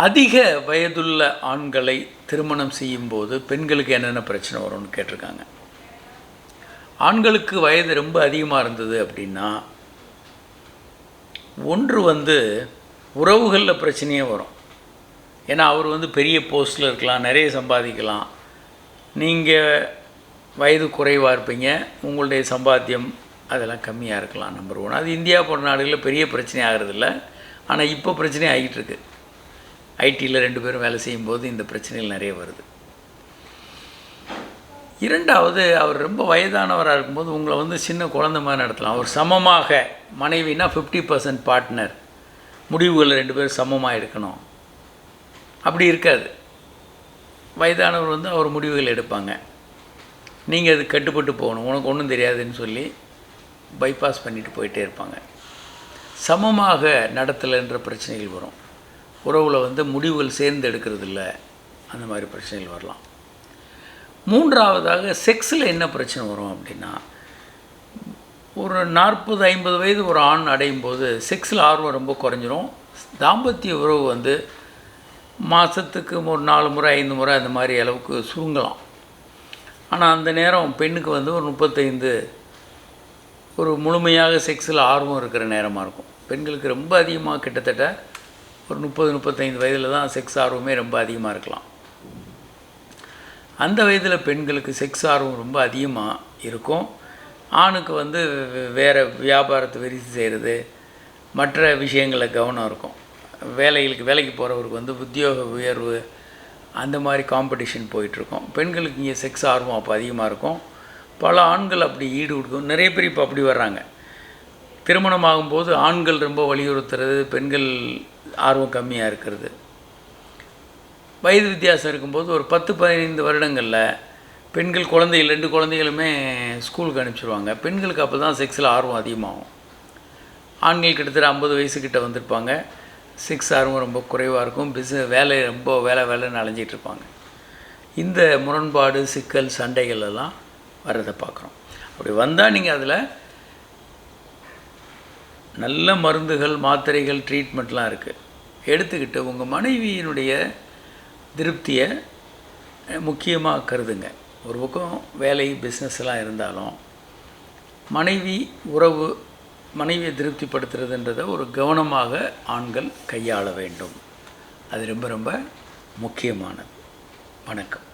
அதிக வயதுள்ள ஆண்களை திருமணம் செய்யும்போது பெண்களுக்கு என்னென்ன பிரச்சனை வரும்னு கேட்டிருக்காங்க. ஆண்களுக்கு வயது ரொம்ப அதிகமாக இருந்தது அப்படின்னா, ஒன்று உறவுகளில் பிரச்சனையே வரும். ஏன்னா அவர் பெரிய போஸ்ட்டில் இருக்கலாம், நிறைய சம்பாதிக்கலாம். நீங்கள் வயது குறைவாக இருப்பீங்க, உங்களுடைய சம்பாத்தியம் அதெல்லாம் கம்மியாக இருக்கலாம். நம்பர் 1. அது இந்தியா போன்ற நாடுகளில் பெரிய பிரச்சனை ஆகிறதில்ல. ஆனால் இப்போ பிரச்சனை ஆகிட்டுருக்கு. ஐடியில் 2 பேரும் வேலை செய்யும்போது இந்த பிரச்சனைகள் நிறைய வருது. 2வது, அவர் ரொம்ப வயதானவராக இருக்கும்போது உங்களை சின்ன குழந்தை மாதிரி நடத்தலாம். அவர் சமமாக, மனைவினா 50% பார்ட்னர், முடிவுகள் 2 பேரும் சமமாக எடுக்கணும், அப்படி இருக்காது. வயதானவர் அவர் முடிவுகள் எடுப்பாங்க, நீங்கள் அது கட்டுப்பட்டு போகணும், உனக்கு ஒன்றும் தெரியாதுன்னு சொல்லி பைபாஸ் பண்ணிட்டு போயிட்டே இருப்பாங்க. சமமாக நடத்தலைன்ற பிரச்சனைகள் வரும். உறவில் முடிவுகள் சேர்ந்து எடுக்கிறது இல்லை, அந்த மாதிரி பிரச்சனைகள் வரலாம். 3வதாக, செக்ஸில் என்ன பிரச்சனை வரும் அப்படின்னா, ஒரு 40-50 வயது ஒரு ஆண் அடையும் போது செக்ஸில் ஆர்வம் ரொம்ப குறைஞ்சிரும். தாம்பத்திய உறவு மாதத்துக்கு ஒரு 4 முறை 5 முறை அந்த மாதிரி அளவுக்கு சுருங்கலாம். ஆனால் அந்த நேரம் பெண்ணுக்கு ஒரு 35, ஒரு முழுமையாக செக்ஸில் ஆர்வம் இருக்கிற நேரமாக இருக்கும். பெண்களுக்கு ரொம்ப அதிகமாக கிட்டத்தட்ட ஒரு 30-35 வயதில் தான் செக்ஸ் ஆர்வமே ரொம்ப அதிகமாக இருக்கலாம். அந்த வயதில் பெண்களுக்கு செக்ஸ் ஆர்வம் ரொம்ப அதிகமாக இருக்கும். ஆணுக்கு வேறு வியாபாரத்தை விரிசி செய்கிறது, மற்ற விஷயங்களில் கவனம் இருக்கும். வேலைக்கு போகிறவருக்கு உத்தியோக உயர்வு, அந்த மாதிரி காம்படிஷன் போயிட்டுருக்கும். பெண்களுக்கு இங்கே செக்ஸ் ஆர்வம் அப்போ அதிகமாக இருக்கும். பல ஆண்கள் அப்படி ஈடு கொடுக்கும். நிறைய பேர் இப்போ அப்படி வர்றாங்க. திருமணம் ஆகும்போது ஆண்கள் ரொம்ப வலியுறுத்துறது, பெண்கள் ஆர்வம் கம்மியாக இருக்கிறது. வயது வித்தியாசம் இருக்கும்போது ஒரு 10-15 வருடங்களில் பெண்கள் 2 குழந்தைகளுமே ஸ்கூலுக்கு அனுப்பிச்சிடுவாங்க. பெண்களுக்கு அப்போ தான் செக்ஸில் ஆர்வம் அதிகமாகும். ஆண்கள் கிட்டத்தட்ட 50 வயசுக்கிட்ட வந்திருப்பாங்க, செக்ஸ் ஆர்வம் ரொம்ப குறைவாக இருக்கும். வேலை ரொம்ப வேலைன்னு அலைஞ்சிட்ருப்பாங்க. இந்த முரண்பாடு, சிக்கல், சண்டைகள் எல்லாம் வர்றதை பார்க்குறோம். அப்படி வந்தால் நீங்கள் அதில் நல்ல மருந்துகள், மாத்திரைகள், ட்ரீட்மெண்ட்லாம் இருக்குது. எடுத்துக்கிட்டு உங்கள் மனைவியினுடைய திருப்தியை முக்கியமாக கருதுங்க. ஒரு பக்கம் வேலை, பிஸ்னஸ் எல்லாம் இருந்தாலும் மனைவியை திருப்திப்படுத்துறதுன்றதை ஒரு கவனமாக ஆண்கள் கையாள வேண்டும். அது ரொம்ப ரொம்ப முக்கியமானது. வணக்கம்.